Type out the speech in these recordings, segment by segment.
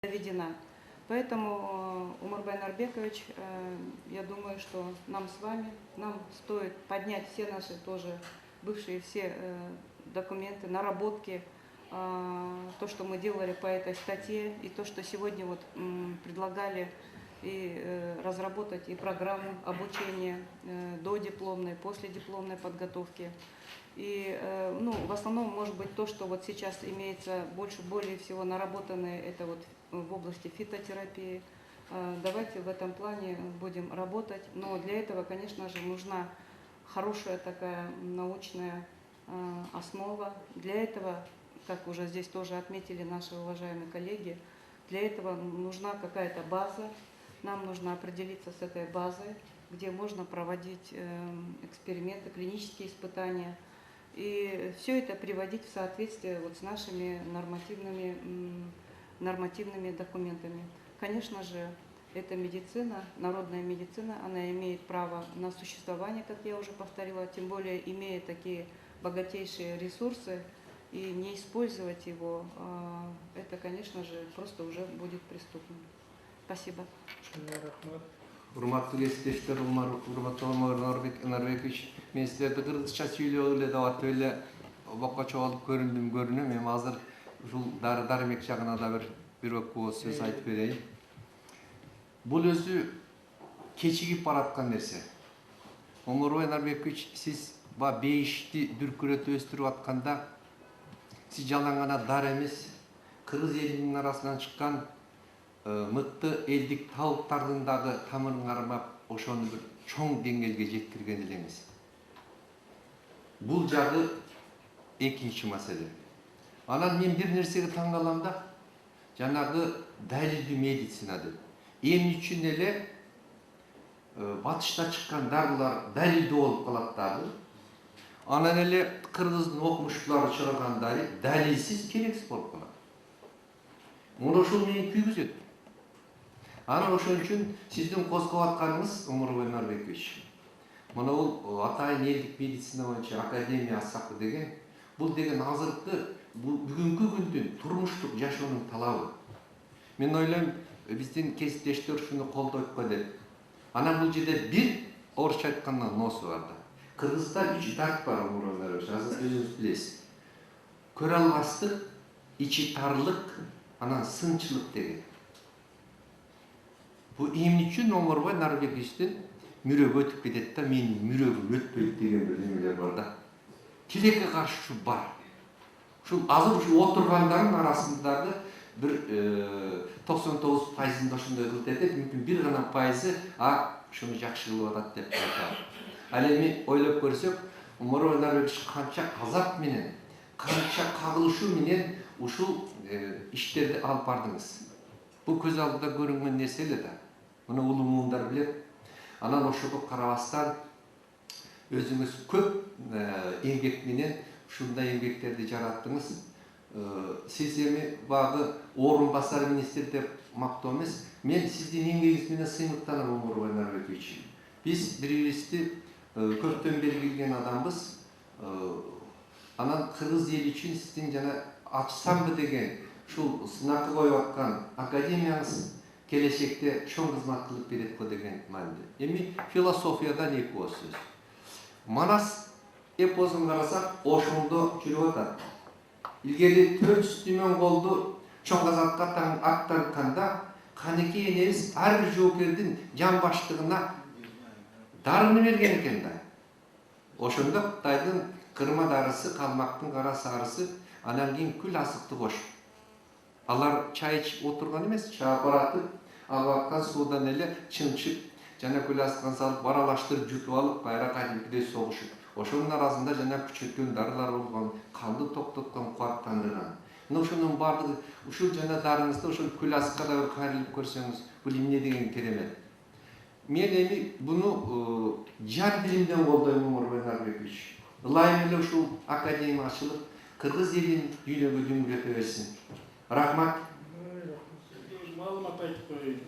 доведена. Поэтому, Умурбай Нарбекович, я думаю, что нам с вами, нам стоит поднять все наши тоже бывшие все документы, наработки, то, что мы делали по этой статье, и то, что сегодня вот предлагали и разработать и программу обучения додипломной, последипломной подготовки. И в основном, может быть, то, что вот сейчас имеется более всего наработанное, это вот в области фитотерапии. Давайте в этом плане будем работать. Но для этого, конечно же, нужна хорошая такая научная основа. Для этого, как уже здесь тоже отметили наши уважаемые коллеги, для этого нужна какая-то база. Нам нужно определиться с этой базой, где можно проводить эксперименты, клинические испытания. И все это приводить в соответствие вот с нашими нормативными документами. Конечно же, это медицина, народная медицина, она имеет право на существование, как я уже повторила, тем более имея такие богатейшие ресурсы, и не использовать его, это, конечно же, просто уже будет преступным. Спасибо. Урматтуу кесиптештер, урматтуу Нарбекович, мен силерди кыргызча сүйлөп эле деп атып эле бокко чогулуп көрүнүм. Эми азыр ушул дары-дармек жагына да бир өкпө сөз айтып берейин. Бул өзү кечигип бараткан нерсе. Умурбай Нарбекович, сиз бейишти дүркүрөтүп өстүрүп атканда, сиз жалаң гана дар эмес, кыргыз элинин арасынан чыккан мыкты элдик табыктардын дагы тамырын кармап, ошону бир чоң деңгээлге жеткирген элеңиз. Бул жагы экинчи маселе. Анан мен бир нерсеге таң калам да, жанагы далилдүү медицина деп. Эмне үчүн эле батышта чыккан дарылар далилдүү болуп калат дагы. Анан эле кыргыздын окумуштуулары чыгарган далилсиз керексиз болуп калат. Муну ушул мени күйгүзөт. Анан ошон үчүн сиздин козгоп атканыңыз, Умурбай Нарбекович, мына бул атайын элдик медицина боюнча академия ачсак деген, бул деген азыркы бүгүнкү күндүн турмуштук жашоонун талабы. Мен ойлойм, биздин кесиптештер ушуну колдойт го деп. Анан бул жерде бир орусча айтканда носу бар да. Кыргызда 3 дарт бар, Умурбай Нарбекович, азыр өзүңүз билесиз. Көрө албастык, ичи тарлык, анан сынчылык деген. Бу эмне үчүн Умурбай Нарбековичтин мүрөгү өтүп кетет да, менин мүрөгүм өтпөйт деген бир немелер бар да. Тилекке каршы бар. Ушул азыр ушу отургандардын арасындагы бир 99%-ында ошондой кылып кетет, мүмкүн бир гана пайызы ушуну жакшы кылып атат деп айтат. Ал эми ойлоп көрсөк, Умурбай Нарбекович канча азап менен, канча кагылышуу менен ушул иштерди алып бардыңыз. Бул көз алдыда көрүнгөн нерсе эле да. Муну улуу муундар билет. Анан ошого карабастан өзүңүз көп эмгек менен ушундай эмгектерди жараттыңыз. Сиз эми багы орун басар министр деп мактоо эмес, мен сиздин эмгегиңиз менен сыймыктанам, Умурбай Нарбекович. Биз бири-бирибизди көптөн бери билген адамбыз. Анан кыргыз эли үчүн сиздин жана ачсамбы деген ушул сынакка коюп аткан академияңыз келечекте чоң кызмат кылып берет го деген мааниде. Эми философиядан эпос сөз. Манас эпосун карасак, ошондо жүрүп атат. Илгери 400 миң голду чоң казакка аттантканда, Канекей энебиз ар бир жоокердин жан баштыгына дарыны берген экен да. Ошондо Кытайдын кырма дарысы, калмактын кара сарысы, анан кийин күл асыкты кошуп. Алар чай ичип отурган эмес, чаап баратып, алып аткан суудан эле чымчып, жана күл асыккан салып, баралаштырып жутуп алып, кайра кадимкидей согушуп. Ошонун арасында жана күчөткөн дарылар болгон, канды токтоткон, кубаттандырган. Мына ошонун бардыгы, ушул жана дарыңызды ошол күл асыкка да бир кайрылып көрсөңүз, бул эмне деген керемет. Мен эми буну жан билимден колдойм, Умурбай Нарбекович. Ылайым эле ушул академия ачылып, кыргыз элинин дүйнөгө дүңгүрөтө берсин. Рахмат. Маалымат айтып коеюн.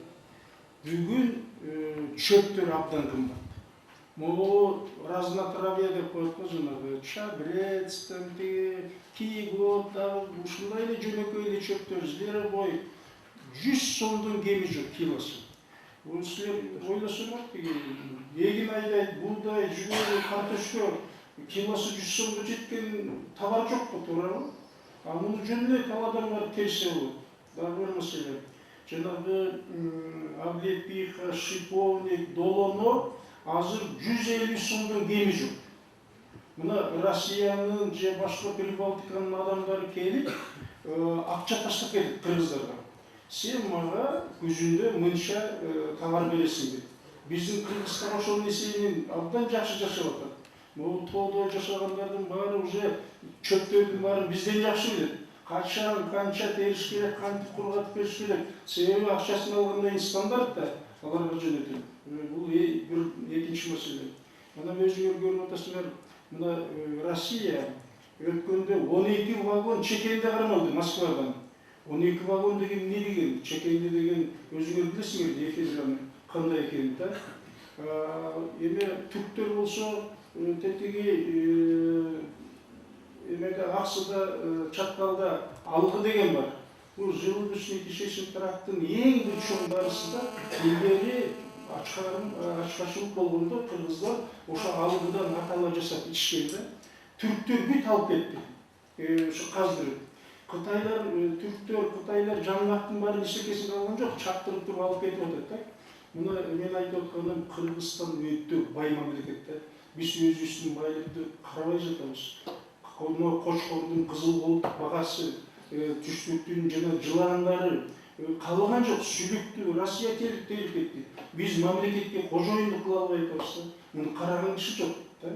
Бүгүн чөптөр абдан кымбат. Могу разнотравье деп коет го, жанагы чабрец, фигот, ушундай эле жөнөкөй эле чөптөр, зверобой, 100 сомдон кеми жок килосу. Бул силер ойлосоңор, эгин айдайт, буğday, жүгөрү, картошка килосу 100 сомго жеткен товар жок го, туурабы? А муну жөн эле таладандар терсе болот. Дагы бир маселе. Жанагы Аблепиха, Шиповник, Долоно азыр 150 сомдон кеми жок. Мына Россиянын же башка Прибалтиканын адамдары келип, акча таштап кетип кыргыздарга. Сен мага күзүндө мынча товар бересиң деп. Биздин кыргызстан ошол несенин абдан жакшы жашап атат. Могу тоодо жашагандардын баары уже чөптөрдүн баарын бизден жакшы билет. Качан, канча териш керек, кантип кургатып бериш керек. Себеби акчасын алганда стандарт да аларга жөнөтүлөт. Бул бир экинчи маселе. Мына өзүңөр көрүп атасыңар, мына Россия өткөндө 12 вагон чекенде кармалды Москвадан. 12 вагон деген не деген? Чекенде деген өзүңөр билесиңер, эфирден кандай экенин да. Эме түрктөр болсо тетиги эмеде Аксыда, Чаткалда алгы деген бар. Бул желудочный кишечный тракттын эң бир чоң дарысында илгери ачкачылык болгондо кыргыздар ошо алгыдан атала жасап ичишкен да. Түрктөр бүт алып кетти. Ошо каздырып. Кытайлар, түрктөр, кытайлар жаңгактын баарын ишекесин алган жок, чаптырып туруп алып кетип атат да. Мына мен айтып атканым, Кыргызстан өтө бай мамлекет да. Биз өзүбүздүн байлыкты карабай жатабыз. Кочкордун кызыл колтук багасы, түштүктүн жана жыландары калган жок, сүлүктү Россия терип кетти. Биз мамлекетке кожоюндук кыла албай атабыз да. Муну караган киши жок да.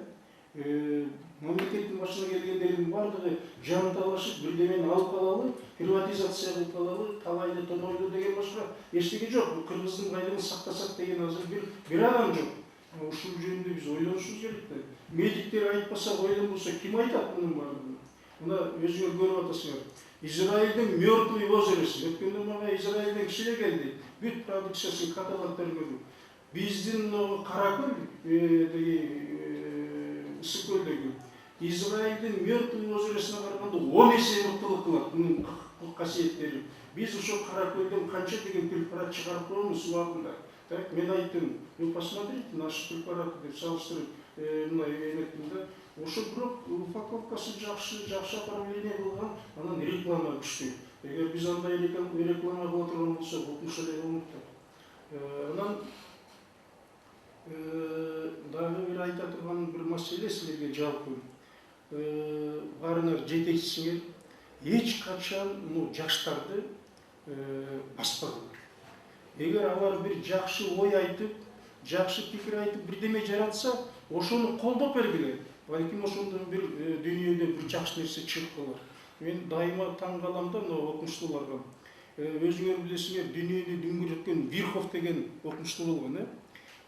Мамлекеттин башына келгендердин бардыгы жанталашып бирдемени алып калалы, приватизация кылып калалы, талайды тонойлу деген башка эчтеке жок. Кыргыздын байлыгын сактасак деген азыр бир адам жок. Ушул жөнүндө биз ойлонушубуз керек да. Медиктер айтпаса, ойлонбосо ким айтат мунун баардыгын? Мына өзүңөр көрүп атасыңар. Израилдин мертвый озеросы. Өткөндө мага Израилден кишилер келди. Бүт продукциясын каталогдорун көрдүм. Биздин Каракөл ысык көлдөгү Израилдин мертвый озеросуна караганда 10 эсе мыктылык кылат мунун касиеттери. Биз ошо Каракөлдөн канча деген препарат чыгарып коебуз убагында. Так, мен айттым, вы посмотрите наши препараты деп салыштырып, мына эметтим да. Ошо бирок упаковкасы жакшы оформление кылган, анан реклама күчтүү. Эгер биз андай реклама кыла турган болсок, укмуш эле болмок да. Анан дагы бир айта турган бир маселе силерге жалпы. Баарыңар жетекчисиңер, эч качан жаштарды баспагыла. Эгер алар бир жакшы ой айтып, жакшы пикир айтып, бирдеме жаратса, ошону колдоп бергиле. Балким ошондон бир дүйнөдө бир жакшы нерсе чыгып калар. Мен дайыма таң калам да окумуштууларга. Өзүңөр билесиңер, дүйнөдө дүңгүрөткөн Вирхов деген окумуштуу болгон,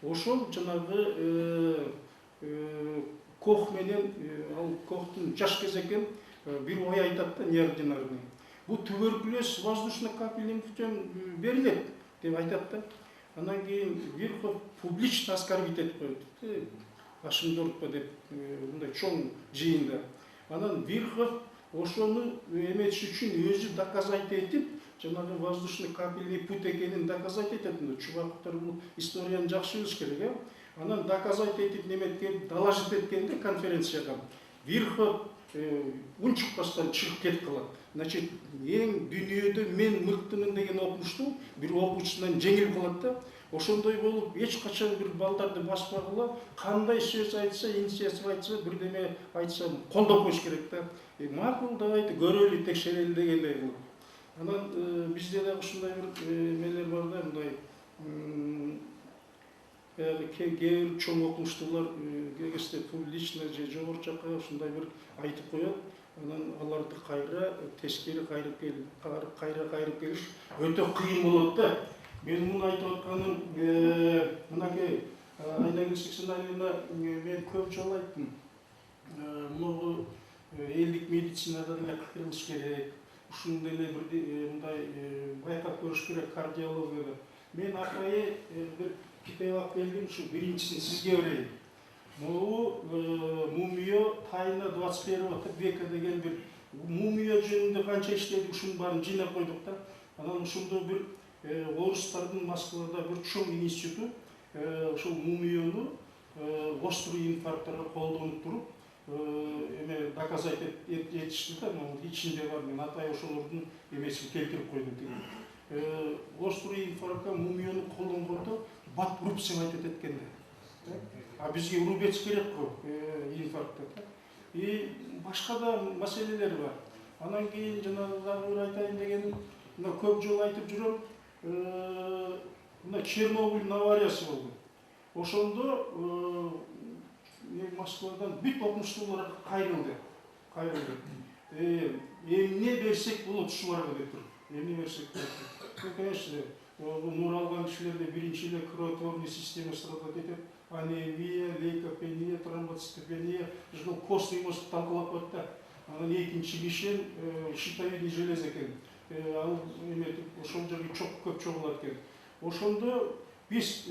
ошол жанагы Кох менен, ал Кохтун жаш кез экен, бир ой айтат да, неординарный. Бул туберкулез воздушно-капельный путем берилет деп айтат да. Анан кийин Вирхов публично оскорбить этип коет. Башымды уртпа деп, мындай чоң жыйында. Анан Вирхов ошону эметиш үчүн өзү доказать этип, жанагы воздушно-капельный путь экенин доказать этет. Чубаковтар бул историяны жакшы билиш керек, Анан доказать этип неметкен, доложить эткенде конференцияга Вирхов унчукпастан чыгып кетип калат. Значит, эң дүйнөдө мен мыктымын деген окумуштуу бир окуучусунан жеңил калат да. Ошондой болуп, эч качан бир балдарды баспагыла, кандай сөз айтса, инициатива айтса, бирдеме айтса, колдоп коюш керек да. Макул давайте көрөлү, текшерели дегендей кылып. Анан бизде дагы ушундай бир мелер бар да, мындай кээ чоң окумуштуулар кегесте публично же жогору жакка ушундай бир айтып коет. Анан аларды кайра тескери кайрып келиш өтө кыйын болот да. Мен муну айтып атканым, мынакей айдан келсексен айына мен көп жолу айттым. Муну элдик медицинада деле кырмыш керек. Ушуну деле бир мындай байкап көрүш керек кардиологияда. Мен акайы бир китеп алып келдим, ушу биринчисин сизге берейин. Могу мумия тайна 21 века деген бир мумия жөнүндө канча иштедик, ушунун баарын жыйнап койдук да. Анан ушунда бир орустардын Москвада bir чоң институту ошол мумияны острый инфарктарга колдонуп туруп эме доказать этишти да, ичинде бар, мен атай ошолордун эмесин келтирип койдум деген. Острый инфарктка мумияны колдонгондо бат рубцин айтып эткенде. А бизге рубец керек го инфарктта. И башка да маселелер бар. Анан кийин жана дагы бир айтайын дегеним, мына көп жолу айтып жүрөм, мына Чернобыль авариясы болду. Ошондо Москвадан бүт окумуштуулар кайрылды. Эмне берсек болот ушуларга деп туруп. Эмне берсек болот. Конечно, нур алган кишилерде биринчи эле кровотворный система страдать этет. Анемия, лейкопения, тромбоцитопения, костный мозг талкалап коет да. Анан экинчи кишен щитовидный желез экен. Ал ошол жерге көп чогулат экен. Ошондо биз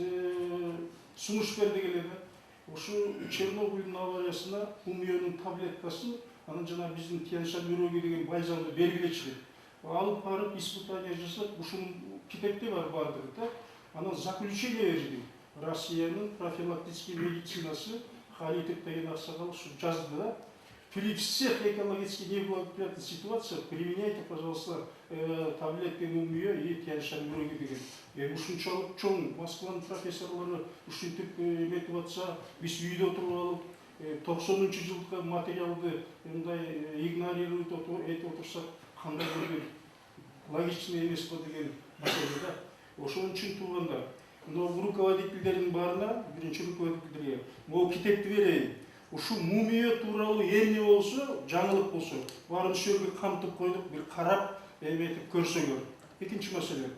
сунуш бердик эле да. Ошо Чернобыльдын авариясына мумиянын таблеткасын, анан жана биздин тианшамироги деген бальзамды бергилечилер. Алып барып испытание жасап, ушунун китепте бар бардыгы да. Анан заключение берди. Россиянын профилактический медицинасы Халитов деген аксакал ушу жазды да. При всех экологически неблагоприятных ситуациях применяйте, пожалуйста, таблетки мумия и тианшамироги деген. Ушунчалык чоң Москванын профессорлору ушинтип эметип атса, биз үйдө отуруп алып, 90-жылкы материалды мындай игнорировать этип отурсак, кандай бир логичный эмес го деген маселе да. Ошон үчүн туугандар, мына руководительдердин баарына, биринчи руководительдерге, могу китепти берейин. Ушу мумия тууралуу эмне болсо, жаңылык болсо, баарын ошол жерге камтып койдук, бир карап эметип көрсөңөр. Экинчи маселе.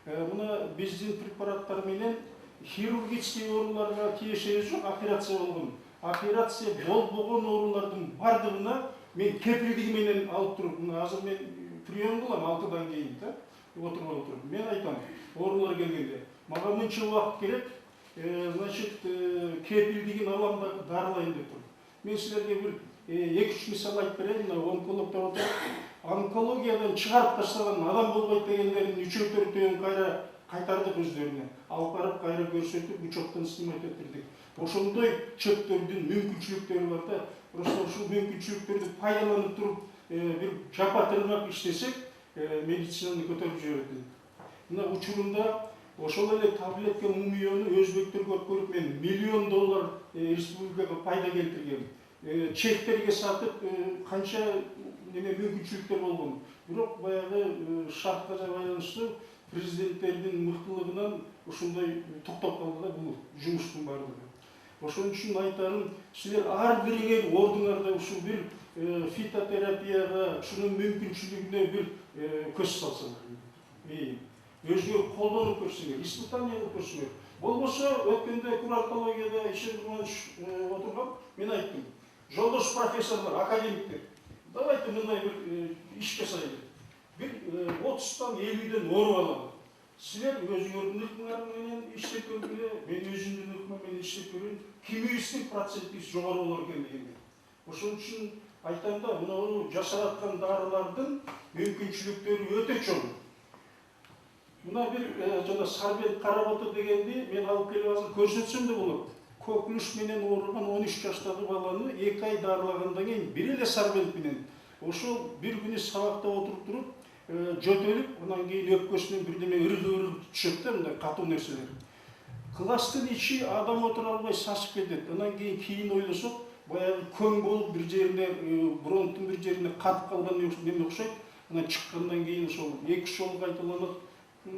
Мына биздин препараттар менен хирургический ооруларга тиешеси жок, операция болгон. Операция болбогон оорулардын бардыгына мен кепилдиги менен алып туруп, азыр мен прием кылам 6-дан кийин да, отуруп. Мен айтам, оорулар келгенде, мага мынча убакыт керек, значит, кепилдигин алам да дарылайын деп туруп. Мен силерге бир 2-3 мисал айтып берейин, онкологдор отуруп, онкологиядан чыгарып таштаган адам болбойт дегендердин 3-4-өн кайра кайтардык өздөрүнө. Алып барып кайра көрсөтүп, учеттен снимать этtirdik. Ошондой чөптөрдүн мүмкүнчүлүктөрү бар да. Просто ушул мүмкүнчүлүктөрдү пайдаланып туруп, бир жапа-тырнак иштесек, медицинаны көтөрүп жиберет. Мына учурунда ошол эле таблетка мумияны өзбектөргө көрүп мен $1 миллион республикага пайда келтиргем. Чектерге сатып канча неме мүмкүнчүлүктөр болгон. Бирок баягы шартка байланыштуу президенттердин мыктылыгынан ушундай токтоп калды да бул жумуштун баардыгы. Ошон үчүн айтарым, силер ар бириңер ордуңарда ушул бир фитотерапияга, ушунун мүмкүнчүлүгүнө бир көз салсаңар. Өзгөр колдонуп көрсөңөр, испытание кылып көрсөңөр. Болбосо өткөндө курортологияда отургам, мен айттым. Жолдош профессорлор, академиктер, давайте мындай бир иш жасайлы. Бир 30-тан 50-ден оруп алалы. Силер өзүңөрдүн ыкмыңар менен иштеп көргүлө, мен өзүмдүн ыкмым менен иштеп көрөйүн, кимибиздин процентибиз жогору болор экен дегенде. Ошон үчүн айтам да, мына жасараткан дарылардын мүмкүнчүлүктөрү өтө чоң. Мына бир жана сарбент карабаты дегенди мен алып келип азыр көрсөтсөм да болот. Коклюш менен ооруган 13 жаштагы баланы 2 ай дарылагандан кийин бир эле сарбент менен ошол бир күнү сабакта отуруп туруп жөтөлүп, анан кийин өпкөсүнөн бирдеме ыргып түшөт да, мындай катуу нерселер. Класстын ичи адам отура албай сасып кетет. Анан кийин ойлосок, баягы көң болуп бир жерине, бронхтун бир жерине катып калган неме окшойт. Анан чыккандан кийин ошол 2 жолу кайталанат.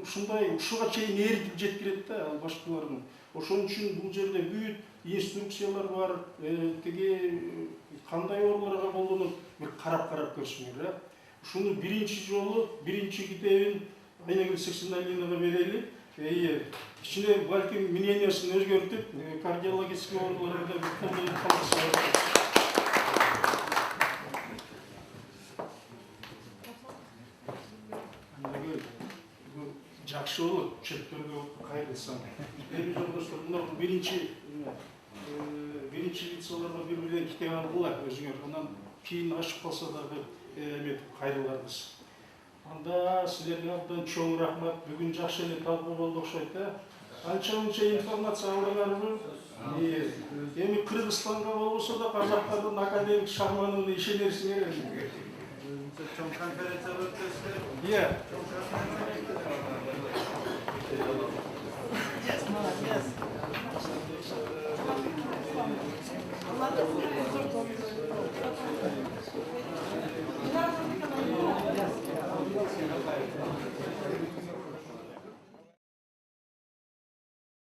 Ушундай ушуга чейин эритип жеткирет да ал башкалардын. Ошон үчүн бул жерде бүт инструкциялар бар, тиги кандай ооруларга колдонуп, бир карап көрсөңөр. Ушуну биринчи жолу, биринчи китебин Айнагүл Сексеналинага берели. Ичине балким мнениясын өзгөртүп, кардиологический ооруларга да колдонуп калса. Жакшы болот, чөптөргө кайрылсам. Эми жолдоштор, мына биринчи лицаларга бири-биринен китеп алгыла өзүңөр. Анан кийин ашып калса дагы эметип кайрыларбыз. Анда силерге абдан чоң рахмат. Бүгүн жакшы эле талкуу болду окшойт да. Анча-мынча информация алдыңарбы? Эми Кыргызстанга болбосо да казактардын академик шагманына ишенерсиңер. Чоң конференция өткөзүлөт. Иә.